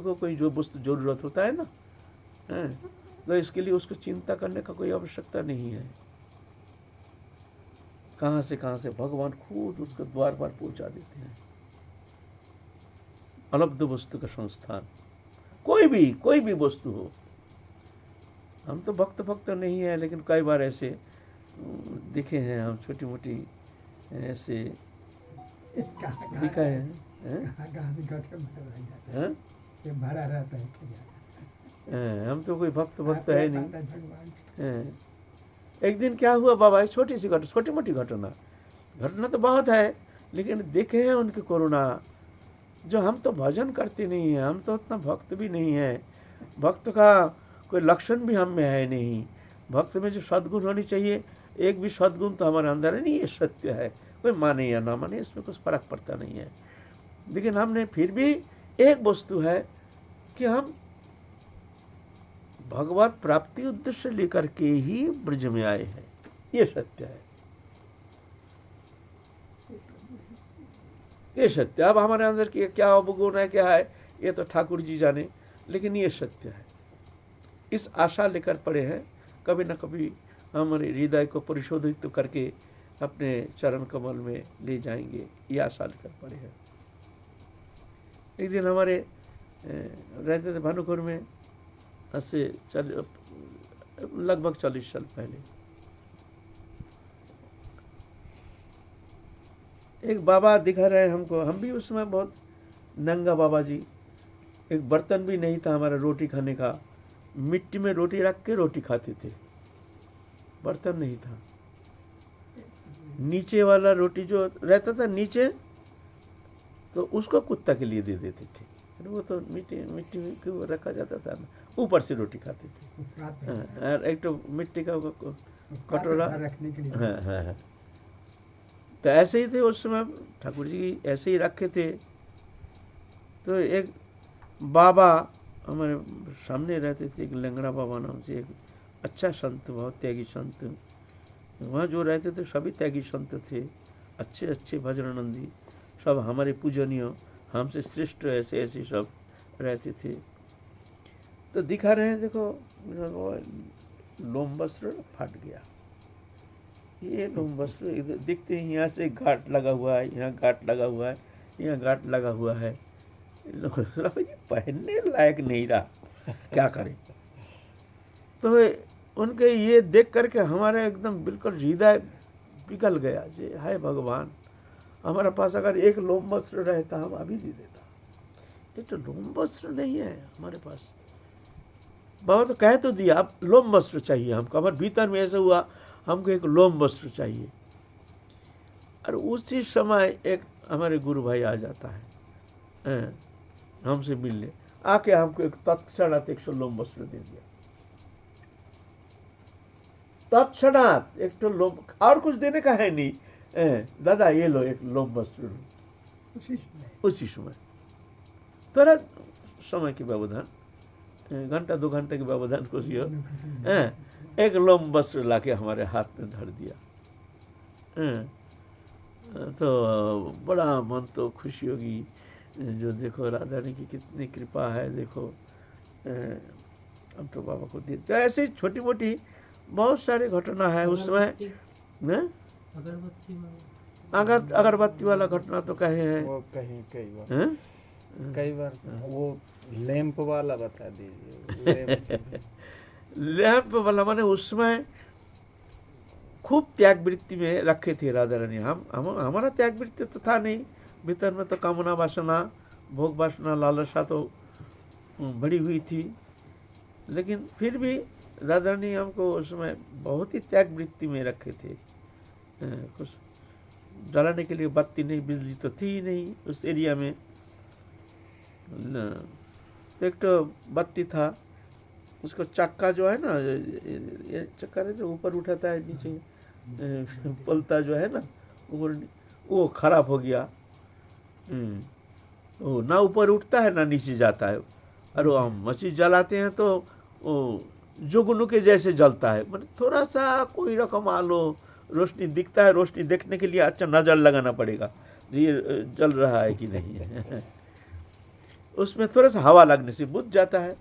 को कोई जो वस्तु जरूरत होता है ना, तो इसके लिए उसको चिंता करने का कोई आवश्यकता नहीं है। कहाँ से भगवान खुद उसको द्वार पर पहुंचा देते हैं। अलब्ध वस्तु का संस्थान, कोई भी वस्तु हो। हम तो भक्त नहीं है, लेकिन कई बार ऐसे दिखे हैं हम, छोटी मोटी ऐसे दिखा है। हम तो कोई भक्त है नहीं। एक दिन क्या हुआ बाबा, छोटी मोटी घटना तो बहुत है, लेकिन देखे हैं उनकी करुणा। जो हम तो भजन करते नहीं है, हम तो उतना भक्त भी नहीं है, भक्त का कोई लक्षण भी हम में है नहीं। भक्त में जो सद्गुण होनी चाहिए, एक भी सद्गुण तो हमारे अंदर है नहीं। ये सत्य है, कोई माने या ना माने इसमें कुछ फर्क पड़ता नहीं है। लेकिन हमने फिर भी एक वस्तु है कि हम भगवत प्राप्ति उद्देश्य लेकर के ही ब्रज में आए हैं, ये सत्य है, ये सत्य। अब हमारे अंदर क्या अवगुण है, क्या है, ये तो ठाकुर जी जाने, लेकिन ये सत्य है। इस आशा लेकर पड़े हैं, कभी न कभी हमारे हृदय को परिशोधित तो करके अपने चरण कमल में ले जाएंगे, ये आशा लेकर पड़े हैं। एक दिन हमारे रहते थे भानुपुर में, ऐसे लगभग 40 साल पहले, एक बाबा दिखा रहे हमको। हम भी उस समय बहुत नंगा बाबा जी। एक बर्तन भी नहीं था हमारा रोटी खाने का, मिट्टी में रोटी रख के रोटी खाते थे, बर्तन नहीं था। नीचे वाला रोटी जो रहता था नीचे, तो उसको कुत्ता के लिए दे देते थे, वो तो मिट्टी में क्यों रखा जाता था ना, ऊपर से रोटी खाते थे। और एक तो मिट्टी का कटोरा रखने के लिए। हाँ। तो ऐसे ही थे उस समय, ठाकुर जी ऐसे ही रखे थे। तो एक बाबा हमारे सामने रहते थे, एक लंगड़ा बाबा नाम से, एक अच्छा संत, बहुत त्यागी संत। वहाँ जो रहते थे सभी त्यागी संत थे, अच्छे भजनानंदी, सब हमारे पूजनीय, हमसे श्रेष्ठ ऐसे सब रहते थे। तो दिखा रहे हैं, देखो लोम वस्त्र फट गया, ये लोम वस्त्र इधर दिखते हैं, यहाँ से घाट लगा हुआ है, यहाँ घाट लगा हुआ है, यहाँ घाट लगा हुआ है, ये पहनने लायक नहीं रहा, क्या करें। तो उनके ये देख करके हमारा एकदम बिल्कुल हृदय पिघल गया जी, हाय भगवान, हमारे पास अगर एक लोम वस्त्र रहता हम अभी दे देता। ये तो लोम वस्त्र नहीं है हमारे पास। बाबा तो कह तो दिया, अब लोम वस्त्र चाहिए हमको, हमारे भीतर में ऐसा हुआ हमको एक लोम वस्त्र चाहिए। और उसी समय एक हमारे गुरु भाई आ जाता है हमसे मिलने, आके हमको एक तत्क्षणात 100 लोम वस्त्र दे दिया, तत्क्षणात 100 लोम, और कुछ देने का है नहीं। दादा ये लो एक लोम वस्त्र, उसी समय थोड़ा समय के व्यवधान, घंटा 2 घंटे के व्यवधान कुछ एक लोम वस्त्र लाके हमारे हाथ में धर दिया। तो बड़ा मन तो खुशी होगी, जो देखो राधा रानी की कितनी कृपा है, देखो हम तो बाबा को दे। तो ऐसी छोटी मोटी बहुत सारी घटना है उस समय। अगरबत्ती वाला घटना तो कहे हैं, वो कई बार वो लैंप वाला बता दीजिए। लैंप वाला माने उसमें खूब त्याग वृत्ति में रखे थे राधा रानी। हम हमारा त्याग वृत्ति तो था नहीं, भीतर में तो कामना वासना, भोग वासना, लालसा तो बड़ी हुई थी, लेकिन फिर भी राधा रानी हमको उसमें बहुत ही त्याग वृत्ति में रखे थे। कुछ जलाने के लिए बत्ती नहीं, बिजली तो थी ही नहीं उस एरिया में। तो एक तो बत्ती था, उसको चक्का जो है ना, ये चक्का जो ऊपर उठाता है नीचे पलता जो है ना, वो खराब हो गया। वो ना ऊपर उठता है ना नीचे जाता है। और वो हम मछली जलाते हैं तो वो जुगनू के जैसे जलता है, मतलब थोड़ा सा कोई रकम आलो रोशनी दिखता है। रोशनी देखने के लिए अच्छा नजर लगाना पड़ेगा ये जल रहा है कि नहीं है। उसमें थोड़ा सा हवा लगने से बुझ जाता है।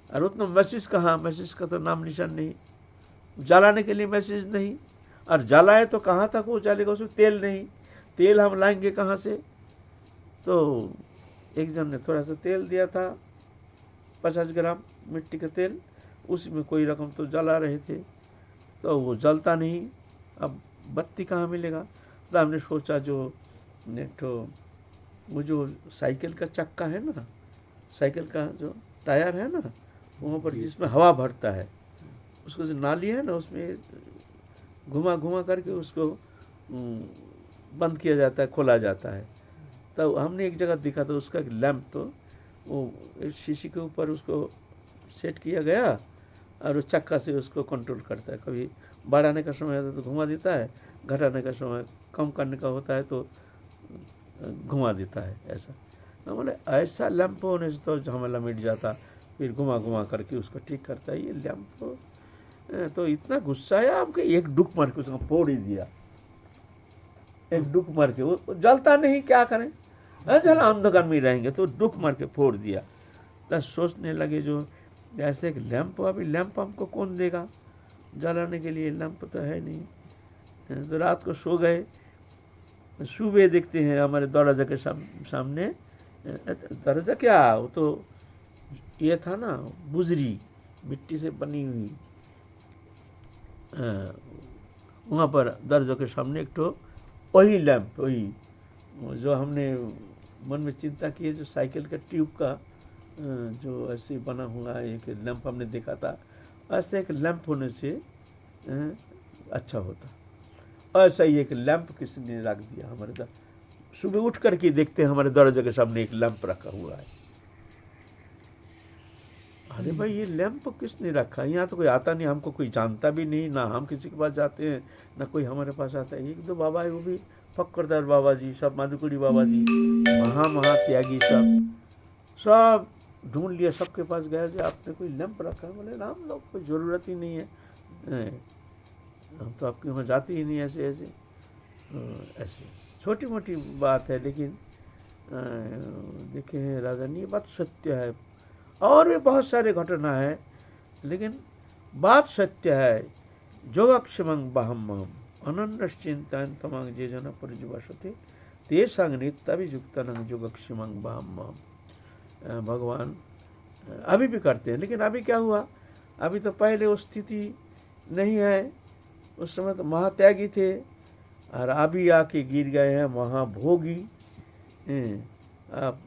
और उतना मैसेज कहाँ, मैसेज का तो नाम निशान नहीं, जलाने के लिए मैसेज नहीं, और जलाए तो कहाँ तक वो जलेगा, उसमें तेल नहीं, तेल हम लाएंगे कहाँ से। तो एक जन ने थोड़ा सा तेल दिया था, 50 ग्राम मिट्टी का तेल, उसी में कोई रकम तो जला रहे थे, तो वो जलता नहीं, अब बत्ती कहाँ मिलेगा। तो हमने सोचा जो वो जो साइकिल का चक्का है ना, साइकिल का जो टायर है ना, वहाँ पर जिसमें हवा भरता है, उसको जो नाली है ना, उसमें घुमा घुमा करके उसको बंद किया जाता है, खोला जाता है। तब हमने एक जगह देखा तो उसका लैंप तो वो शीशी के ऊपर उसको सेट किया गया, और वो चक्का से उसको कंट्रोल करता है। कभी बढ़ाने का समय आता है तो घुमा देता है, घटाने का समय कम करने का होता है तो घुमा देता है। ऐसा तो बोले ऐसा लैंप होने से तो झमेला मिट जाता, फिर घुमा घुमा करके उसको ठीक करता है। ये लैंप तो इतना गुस्सा है आपके, एक डुक मार के उसको फोड़ ही दिया, एक डुक मार के। वो जलता नहीं, क्या करें, जला अंधकार में रहेंगे, तो डुक मार के फोड़ दिया। तब सोचने लगे जो ऐसे एक लैंप, अभी लैंप हमको कौन देगा जलाने के लिए, लैंप तो है नहीं। तो रात को सो गए, सुबह देखते हैं हमारे दरवाजा के सामने, दरवाजा क्या, वो तो ये था ना बुजरी, मिट्टी से बनी हुई, वहाँ पर दरवाजे के सामने एक तो वही लैंप, वही जो हमने मन में चिंता की है, जो साइकिल का ट्यूब का जो ऐसे बना हुआ एक लैंप हमने देखा था, ऐसे एक लैंप होने से अच्छा होता। ऐसा ही एक लैंप किसी ने रख दिया हमारे सुबह उठ करके देखते हैं हमारे दरवाजे के सामने एक लैंप रखा हुआ है। अरे भाई ये लैंप किसने रखा, यहाँ तो कोई आता नहीं, हमको कोई जानता भी नहीं, ना हम किसी के पास जाते हैं, ना कोई हमारे पास आता है। एक दो बाबा है, वो भी फक्करदार बाबा जी, सब माधुकुड़ी बाबा जी, महात्यागी, सब ढूंढ लिया, सबके पास गया जी आपने कोई लैंप रखा है। बोले ना हम लोग कोई ज़रूरत ही नहीं है, हम तो आपके वहाँ जाते ही नहीं, ऐसे ऐसे ऐसे छोटी मोटी बात है, लेकिन देखें राजन ये बात सत्य है। और भी बहुत सारे घटना है, लेकिन बात सत्य है। योगक्षेमं बहम अनन्यश्चिंतान तमांग जे जन परिजुवसते तेषांग नित्याभियुक्तानां योगक्षेमं बहम। भगवान अभी भी करते हैं, लेकिन अभी क्या हुआ, अभी तो पहले वो स्थिति नहीं है, उस समय तो महात्यागी थे, और अभी आके गिर गए हैं महाभोगी। आप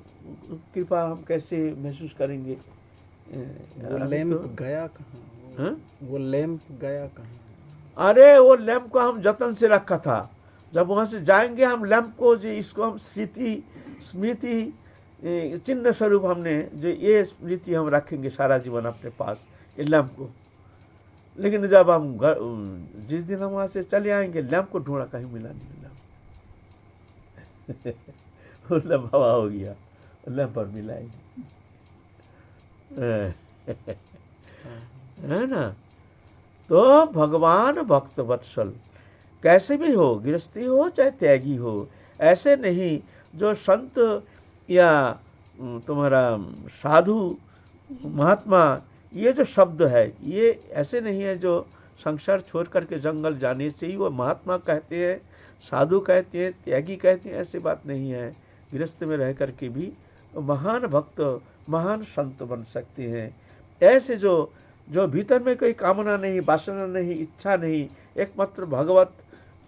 कृपा हम कैसे महसूस करेंगे। वो लैंप तो गया कहाँ, वो लैंप गया कहाँ। अरे वो लैंप को हम जतन से रखा था, जब वहाँ से जाएंगे हम लैंप को जो इसको हम स्मृति चिन्ह स्वरूप हमने जो ये स्मृति हम रखेंगे सारा जीवन अपने पास, ये लैंप को। लेकिन जब हम जिस दिन हम वहाँ से चले आएंगे, लैंप को ढूंढा, कहीं मिला नहीं लैंप। वो लैंप हवा हो गया, लैंप पर मिला ही है ना। तो भगवान भक्त वत्सल कैसे भी हो, गृहस्थी हो चाहे त्यागी हो, ऐसे नहीं जो संत या तुम्हारा साधु महात्मा, ये जो शब्द है ये ऐसे नहीं है जो संसार छोड़ करके जंगल जाने से ही वो महात्मा कहते हैं, साधु कहते हैं, त्यागी कहते हैं, ऐसी बात नहीं है। गृहस्थ में रह करके भी महान भक्त महान संत बन सकते हैं। ऐसे जो भीतर में कोई कामना नहीं, वासना नहीं, इच्छा नहीं, एकमात्र भगवत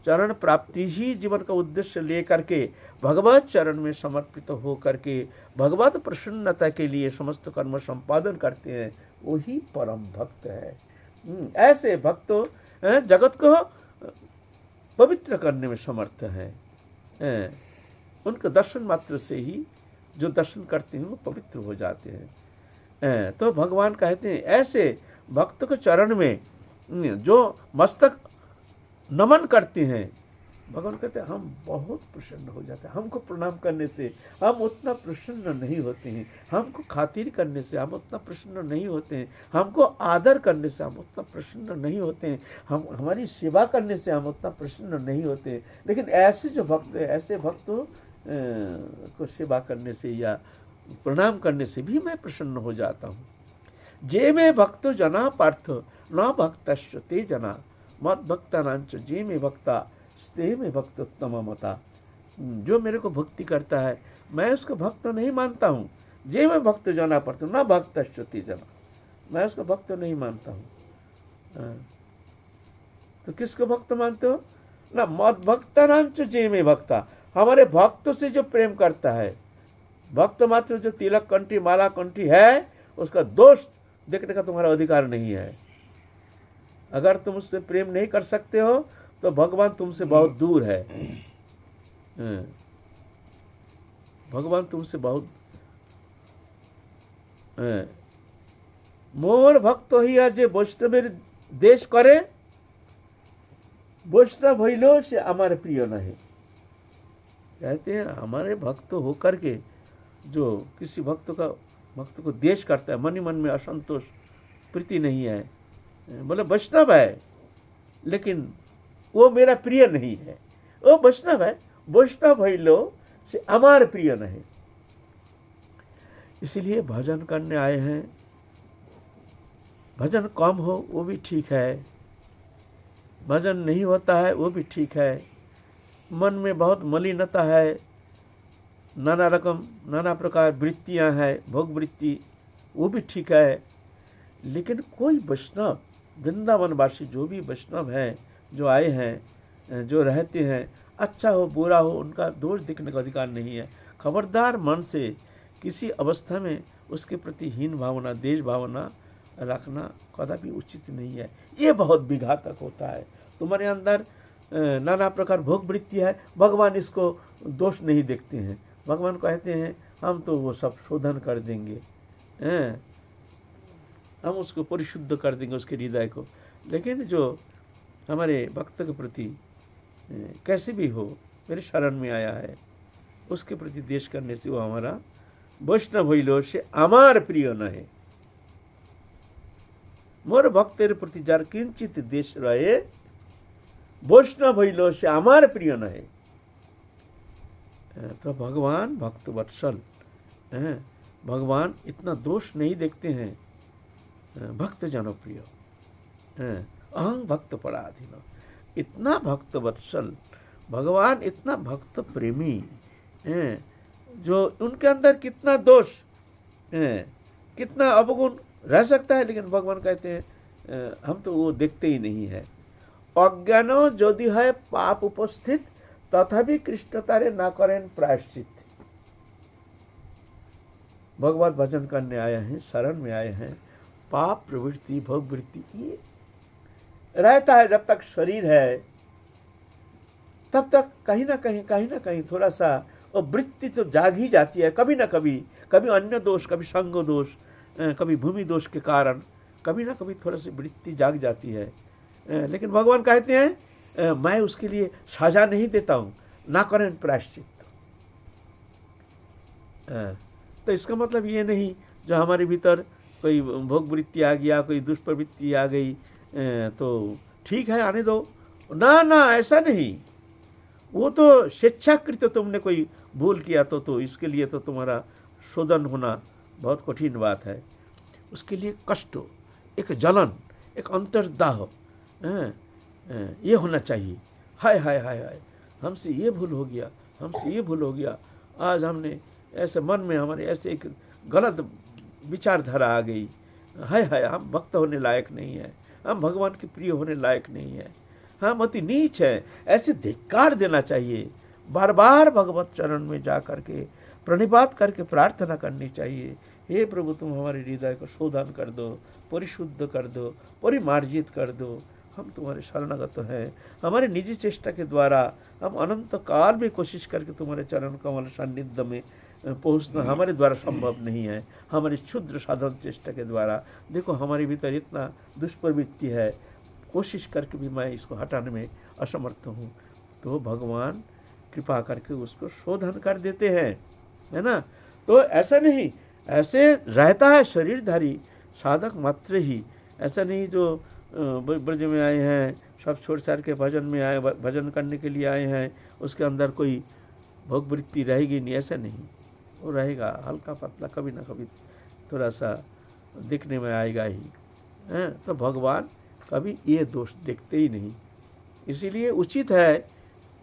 चरण प्राप्ति ही जीवन का उद्देश्य ले करके भगवत चरण में समर्पित हो करके भगवत प्रसन्नता के लिए समस्त कर्म संपादन करते हैं, वही परम भक्त है। ऐसे भक्त जगत को पवित्र करने में समर्थ है। उनके दर्शन मात्र से ही जो दर्शन करते हैं वो पवित्र हो जाते हैं। तो भगवान कहते हैं ऐसे भक्त के चरण में जो मस्तक नमन करते हैं, भगवान कहते हैं हम बहुत प्रसन्न हो जाते हैं। हमको प्रणाम करने से हम उतना प्रसन्न नहीं होते हैं, हमको खातिर करने से हम उतना प्रसन्न नहीं होते हैं, हमको आदर करने से हम उतना प्रसन्न नहीं होते हैं, हमारी सेवा करने से हम उतना प्रसन्न नहीं होते हैं। लेकिन ऐसे जो भक्त है, ऐसे भक्त को सेवा करने से या प्रणाम करने से भी मैं प्रसन्न हो जाता हूँ। जे में भक्तो जना पार्थ न भक्तश्च ते जना मत भक्ता नांच जे में भक्ता स्ते में भक्तोत्तम मता। जो मेरे को भक्ति करता है मैं उसको भक्त नहीं मानता हूँ। जे में भक्त जना पार्थ न भक्तश्च ते जना, मैं उसको भक्त नहीं मानता हूँ। तो किसको भक्त मानते हो ना? मत भक्ता नांच जे में भक्ता, हमारे भक्त से जो प्रेम करता है, भक्त मात्र जो तिलक कंठी माला कंठी है उसका दोष देखने का तुम्हारा अधिकार नहीं है। अगर तुम उससे प्रेम नहीं कर सकते हो तो भगवान तुमसे बहुत दूर है। भगवान तुमसे बहुत मोर भक्त हिया जे वैष्णवेर देश करे वैष्णव हইলো से हमारे प्रिय नहीं। कहते हैं हमारे भक्त होकर के जो किसी भक्त को देश करता है, मन ही मन में असंतोष प्रीति नहीं है, बोले वैष्णव है लेकिन वो मेरा प्रिय नहीं है, वो वैष्णव है, वैष्णव हইলো से हमारे प्रिय नहीं। इसलिए भजन करने आए हैं, भजन कम हो वो भी ठीक है, भजन नहीं होता है वो भी ठीक है, मन में बहुत मलिनता है, नाना प्रकार वृत्तियां हैं, भोग वृत्ति, वो भी ठीक है। लेकिन कोई वैष्णव वृंदावनवासी जो भी वैष्णव हैं, जो आए हैं, जो रहते हैं, अच्छा हो बुरा हो उनका दोष दिखने का अधिकार नहीं है। खबरदार मन से किसी अवस्था में उसके प्रति हीन भावना देश भावना रखना कदापि उचित नहीं है। ये बहुत विघातक होता है। तुम्हारे अंदर नाना प्रकार भोग वृत्ति है, भगवान इसको दोष नहीं देखते हैं। भगवान कहते हैं हम तो वो सब शोधन कर देंगे, हम उसको परिशुद्ध कर देंगे उसके हृदय को। लेकिन जो हमारे भक्त के प्रति कैसे भी हो मेरे शरण में आया है उसके प्रति देश करने से वो हमारा वैष्णव हইলো से हमार प्रिय नहीं। मोर भक्तेर प्रति जार किंचित देश रहे वैष्णव हইলো से हमार प्रिय नहीं। तो भगवान भक्त वत्सल, भगवान इतना दोष नहीं देखते हैं। भक्त जनप्रिय, अहं भक्त पराधीन, इतना भक्त वत्सल भगवान, इतना भक्त प्रेमी, जो उनके अंदर कितना दोष कितना अवगुण रह सकता है, लेकिन भगवान कहते हैं हम तो वो देखते ही नहीं है। अज्ञानो यदि है पाप उपस्थित तथापि कृष्णतारे ना करें प्रायश्चित। भगवत भजन करने आए हैं, शरण में आए हैं, पाप प्रवृत्ति भोग वृत्ति ये रहता है। जब तक शरीर है तब तक कहीं ना कहीं थोड़ा सा वो वृत्ति तो जाग ही जाती है। कभी ना कभी अन्य दोष, कभी संग दोष, कभी भूमि दोष के कारण कभी ना कभी थोड़ा सी वृत्ति जाग जाती है। लेकिन भगवान कहते हैं मैं उसके लिए सजा नहीं देता हूँ, ना करें प्रायश्चित। तो इसका मतलब ये नहीं जो हमारे भीतर कोई भोग वृत्ति आ गया, कोई दुष्प्रवृत्ति आ गई तो ठीक है आने दो, ना ऐसा नहीं। वो तो स्वेच्छाकृत तुमने कोई भूल किया तो इसके लिए तो तुम्हारा शोधन होना बहुत कठिन बात है। उसके लिए कष्ट, एक जलन, एक अंतर्दाह ये होना चाहिए। हाय हाय हाय हाय हमसे ये भूल हो गया, हमसे ये भूल हो गया, आज हमने ऐसे मन में हमारे ऐसे एक गलत विचारधारा आ गई, हाय हाय हम भक्त होने लायक नहीं है, हम भगवान के प्रिय होने लायक नहीं है, हम अति नीच है, ऐसे धिक्कार देना चाहिए। बार बार भगवत चरण में जा करके प्रणिपात करके प्रार्थना करनी चाहिए, हे प्रभु तुम हमारे हृदय को शोधन कर दो, परिशुद्ध कर दो, परिमार्जित कर दो। हम तुम्हारे शरणागत हैं। हमारे निजी चेष्टा के द्वारा हम अनंत काल में कोशिश करके तुम्हारे चरण कमल सान्निध्य में पहुँचना हमारे द्वारा संभव नहीं है। हमारी क्षुद्र साधन चेष्टा के द्वारा देखो हमारे भीतर इतना दुष्प्रवृत्ति है, कोशिश करके भी मैं इसको हटाने में असमर्थ हूँ। तो भगवान कृपा करके उसको शोधन कर देते हैं, है ना। तो ऐसा नहीं, ऐसे रहता है शरीरधारी साधक मात्र ही। ऐसा नहीं जो ब्रज में आए हैं सब छोड़ छाड़ के भजन में आए, भजन करने के लिए आए हैं, उसके अंदर कोई भोग वृत्ति रहेगी नहीं, ऐसा नहीं। वो रहेगा, हल्का पतला, कभी ना कभी थोड़ा सा दिखने में आएगा ही, हैं। तो भगवान कभी ये दोष देखते ही नहीं। इसीलिए उचित है,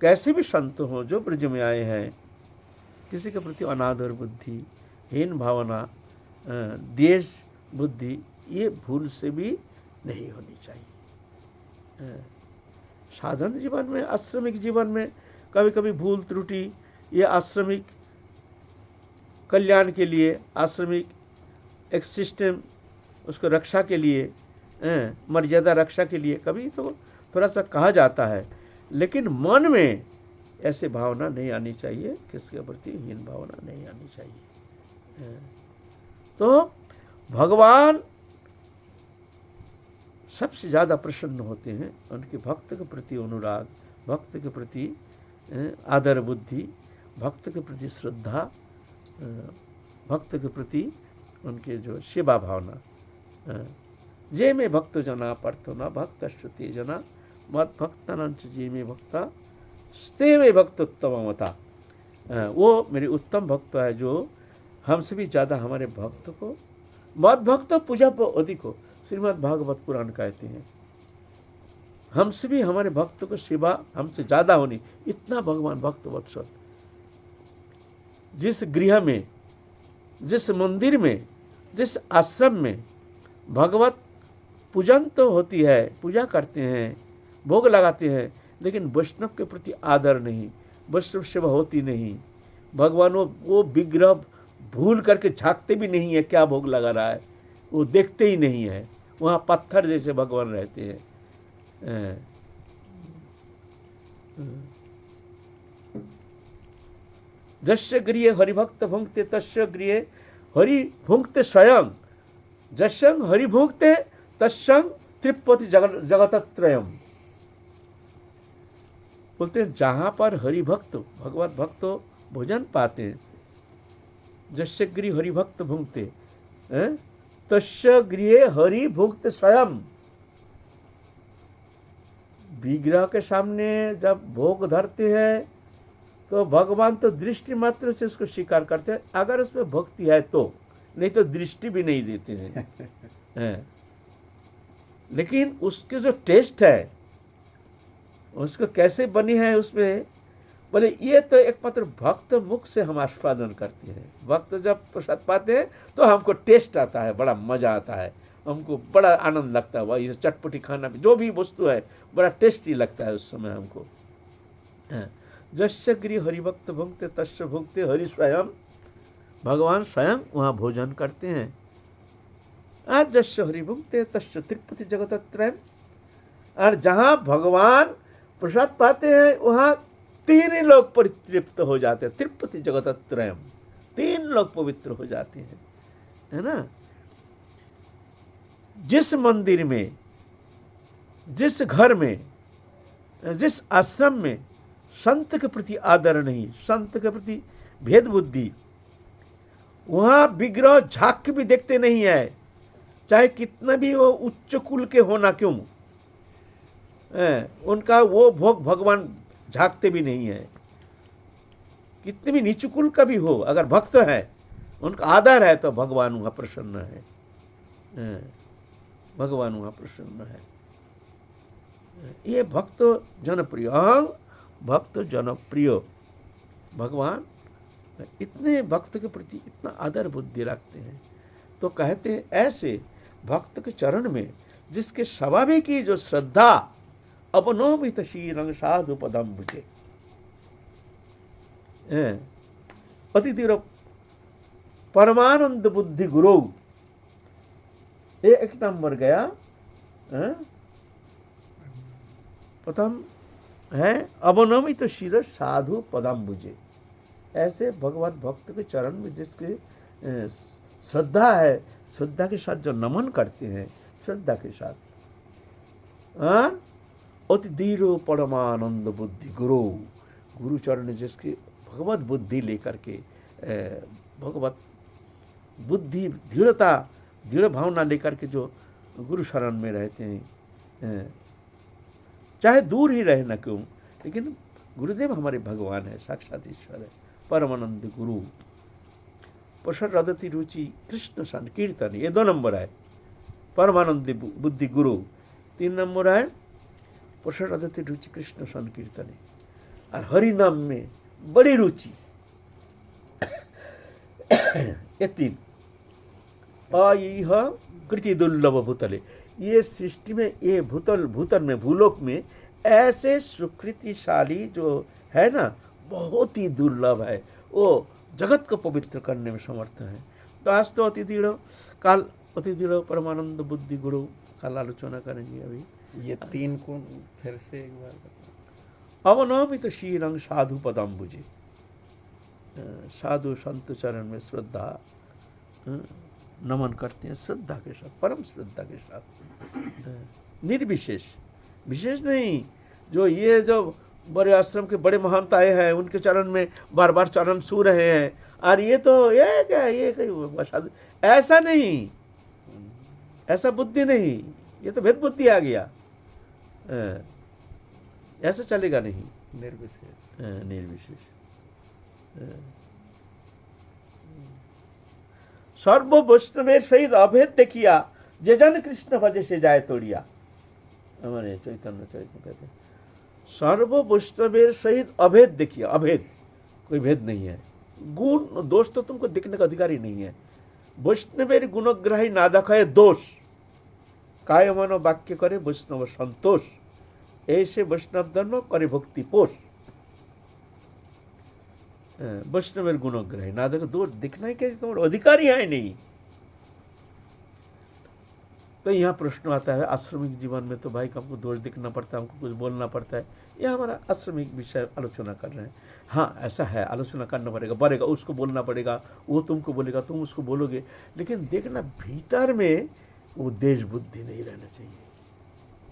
कैसे भी संत हों जो ब्रज में आए हैं, किसी के प्रति अनादर बुद्धि, हीन भावना, द्वेष बुद्धि, ये भूल से भी नहीं होनी चाहिए। साधारण जीवन में, आश्रमिक जीवन में कभी कभी भूल त्रुटि, ये आश्रमिक कल्याण के लिए, आश्रमिक एक सिस्टम, उसको रक्षा के लिए, मर्यादा रक्षा के लिए कभी तो थोड़ा सा कहा जाता है, लेकिन मन में ऐसे भावना नहीं आनी चाहिए, किसके प्रति हीन भावना नहीं आनी चाहिए। तो भगवान सबसे ज़्यादा प्रसन्न होते हैं उनके भक्त के प्रति अनुराग, भक्त के प्रति आदर बुद्धि, भक्त के प्रति श्रद्धा, भक्त के प्रति उनके जो सेवा भावना। जे में भक्त जना पर्थो न भक्त श्रुति जना मत भक्तानंच जे में भक्ता स्ते में भक्तोत्तमता। वो मेरे उत्तम भक्त है जो हमसे भी ज़्यादा हमारे भक्त को, मत भक्त पूजा पर अधिक हो, श्रीमद् भागवत पुराण कहते हैं। हमसे भी हमारे भक्त को सेवा हमसे ज़्यादा होनी, इतना भगवान भक्त वत्सल। जिस गृह में, जिस मंदिर में, जिस आश्रम में भगवत पूजन तो होती है, पूजा करते हैं, भोग लगाते हैं, लेकिन वैष्णव के प्रति आदर नहीं, वैष्णव सेवा होती नहीं। भगवान वो विग्रह भूल करके झांकते भी नहीं है क्या भोग लगा रहा है, वो देखते ही नहीं है। वहाँ पत्थर जैसे भगवान रहते हैं। जस्य गृहे हरिभक्त भुंक्ते तस्य गृहे हरि भुंक्ते स्वयं, जस्यं हरि भुंक्ते तस्यं तृप्यति जगतत्रयम्। बोलते हैं जहाँ पर हरिभक्त, भगवत भक्त भोजन पाते हैं, जस्य गृहे हरिभक्त भुंक्ते तस्य गृहे हरि भुक्त स्वयं। विग्रह के सामने जब भोग धरते हैं तो भगवान तो दृष्टि मात्र से उसको स्वीकार करते हैं, अगर उसमें भक्ति है तो, नहीं तो दृष्टि भी नहीं देते हैं। लेकिन उसके जो टेस्ट है, उसको कैसे बनी है उसमें, बोले ये तो एकमात्र भक्त मुख से हम आस्वादन करते हैं। भक्त जब प्रसाद पाते हैं तो हमको टेस्ट आता है, बड़ा मजा आता है, हमको बड़ा आनंद लगता है। वह ये चटपटी खाना भी, जो भी वस्तु है, बड़ा टेस्टी लगता है उस समय हमको। जस्य गृहे हरिभक्त भुंक्ते तस्य भुंक्ते हरि स्वयं। भगवान स्वयं वहाँ भोजन करते हैं। आज जस्य हरि भुंक्ते तस्य तृप्यति जगतत्रयम्। और जहाँ भगवान प्रसाद पाते हैं वहाँ तीन लोग परितृप्त हो जाते हैं। तृप्यति जगतत्रयम्, तीन लोग पवित्र हो जाते हैं, है ना। जिस मंदिर में, जिस घर में, जिस आश्रम में संत के प्रति आदर नहीं, संत के प्रति भेद बुद्धि, वहाँ विग्रह झांक के भी देखते नहीं है, चाहे कितना भी वो उच्च कुल के होना क्यों, उनका वो भोग भगवान झांकते भी नहीं है। कितने भी नीच कुल का भी हो, अगर भक्त है, उनका आदर है, तो भगवान वहाँ प्रसन्न है, भगवान वहाँ प्रसन्न है। ये भक्त जनप्रिय, भक्त जनप्रिय। भगवान इतने भक्त के प्रति इतना आदर बुद्धि रखते हैं, तो कहते हैं ऐसे भक्त के चरण में जिसके स्वाभाविक की जो श्रद्धा, अपनोमित शीरं साधु पदम भुजे। अति तीव्र परमानंद बुद्धि गुरु, ये एक नंबर गया। प्रथम है अवनमित शिर साधु पदम भुजे। ऐसे भगवत भक्त के चरण में जिसके श्रद्धा है, श्रद्धा के साथ जो नमन करते हैं, श्रद्धा के साथ, अति धीरो परमानंद बुद्धि गुरु, गुरु चरण जिसकी भगवत बुद्धि लेकर के, भगवत बुद्धि दृढ़ता, दृढ़ भावना लेकर के जो गुरु शरण में रहते हैं, चाहे दूर ही रहे न क्यों, लेकिन गुरुदेव हमारे भगवान है, साक्षात ईश्वर है, परमानंद गुरु। प्रसरदति रुचि कृष्ण संकीर्तन, ये 2 नंबर है। परमानंद बुद्धि गुरु 3 नंबर है प्रसरदति रुचि कृष्ण संकीर्तन, और हरि नाम में बड़ी रुचि, ये 3। यह कृति दुर्लभ भूतले, ये सृष्टि में, ये भूतल में, भूलोक में ऐसे सुकृतिशाली जो है ना, बहुत ही दुर्लभ है। वो जगत को पवित्र करने में समर्थ है। तो आज तो अतिथिड़ो, काल अतिथिड़ो परमानंद बुद्धि गुरु, काल आलोचना करेंगे। अभी ये 3 को फिर से एक बार बताओ। अवनमित शीरंग साधु पदाम्बुजे, साधु संत चरण में श्रद्धा नमन करते हैं, श्रद्धा के साथ, परम श्रद्धा के साथ, निर्विशेष, विशेष नहीं। जो ये जो बड़े आश्रम के बड़े महंत आए हैं, उनके चरण में बार बार चरण छू रहे हैं, और ये तो ये क्या, ये कहीं ऐसा नहीं, ऐसा बुद्धि नहीं, ये तो भेद बुद्धि आ गया, ऐसा चलेगा नहीं। निर्विशेष, निर्विशेष। सर्व वैष्णवेर सहित अभेद देखिया, जे जन कृष्ण भजे से जाए तोड़िया। हमारे चैतन्य चरित में कहते हैं, सर्व वैष्णवेर सहित अभेद देखिए, अभेद, कोई भेद नहीं है। गुण दोष तो तुमको देखने का अधिकार ही नहीं है। वैष्णवेर गुणग्राही ना देखाए दोष, काय मन वाक्य करे वैष्णव संतोष, ऐसे वैष्णव धर्म करे भक्ति पोष। वैष्णवेर गुणग्राही ना देखो, दोष दिखना ही क्या, तुम्हारा अधिकार ही है नहीं। तो यहाँ प्रश्न आता है, आश्रमिक जीवन में तो भाई हमको दोष दिखना पड़ता है, हमको कुछ बोलना पड़ता है। यह हमारा आश्रमिक विषय आलोचना कर रहे हैं। हाँ, ऐसा है, आलोचना करना पड़ेगा, उसको बोलना पड़ेगा, वो तुमको बोलेगा, तुम उसको बोलोगे, लेकिन देखना भीतर में वो देश बुद्धि नहीं रहना चाहिए,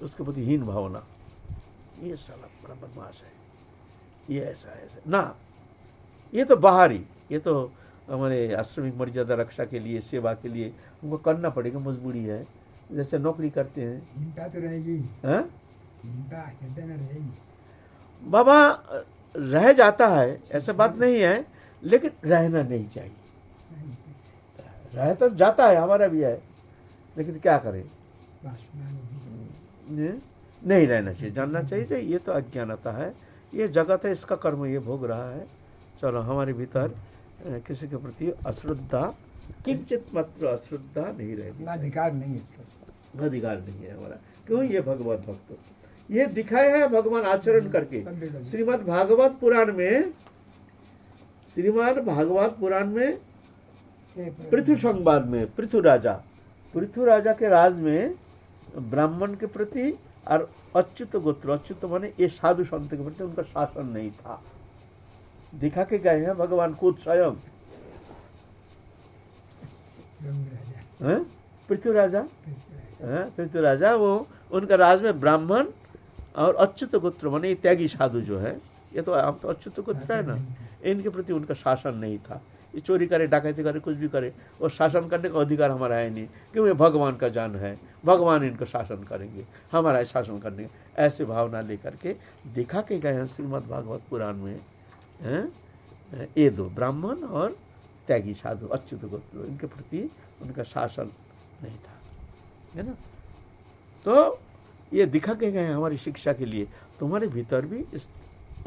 उसके प्रति हीन भावना, ये साला बड़ा बदमाश है, ये ऐसा है ना, ये तो बाहरी, ये तो हमारे आश्रमिक मर्यादा रक्षा के लिए, सेवा के लिए हमको करना पड़ेगा, मजबूरी है। जैसे नौकरी करते हैं, चिंता तो रहेगी, हाँ चिंता न रहेगी। बाबा रह जाता है, ऐसा बात नहीं है, लेकिन रहना नहीं चाहिए। रह तो जाता है, हमारा भी है, लेकिन क्या करें, नहीं रहना चाहिए, जानना चाहिए ये तो अज्ञानता है, ये जगत है, इसका कर्म ये भोग रहा है। चलो, हमारे भीतर किसी के प्रति अश्रद्धा, किंचित मात्र अश्रद्धा नहीं रहनी, अधिकार नहीं है, अधिकार नहीं है हमारा। क्यों? ये भगवत भक्त, ये दिखाया है भगवान आचरण करके। श्रीमद् भागवत पुराण में, श्रीमद् भागवत पुराण में पृथु संवाद में पृथु राजा के राज में ब्राह्मण के प्रति और अच्युत गोत्र, अच्युत माने ये साधु संत के प्रति उनका शासन नहीं था, दिखा के गए हैं भगवान खुद स्वयं। पृथु राजा वो उनका राज में ब्राह्मण और अच्युत गोत्र माने त्यागी साधु जो है, ये तो आप तो अच्युत गोत्र है ना, इनके प्रति उनका शासन नहीं था। ये चोरी करे, डकैती करे, कुछ भी करे, और शासन करने का अधिकार हमारा है नहीं, क्यों? ये भगवान का जान है, भगवान इनको शासन करेंगे, हमारा शासन करने, ऐसे भावना लेकर के दिखा के गए हैं श्रीमद् भागवत पुराण में। ये 2 ब्राह्मण और त्यागी साधु अच्युत गोत्र, इनके प्रति उनका शासन नहीं था, है ना। तो ये दिखा के गए हैं हमारी शिक्षा के लिए, तुम्हारे भीतर भी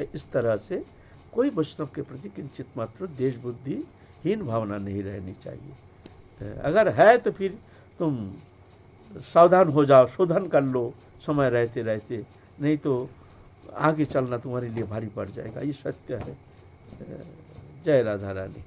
इस तरह से कोई वैष्णव के प्रति किंचित मात्र देश बुद्धि हीन भावना नहीं रहनी चाहिए। अगर है तो फिर तुम सावधान हो जाओ, शोधन कर लो समय रहते रहते, नहीं तो आगे चलना तुम्हारे लिए भारी पड़ जाएगा। ये सत्य है। जय राधा रानी।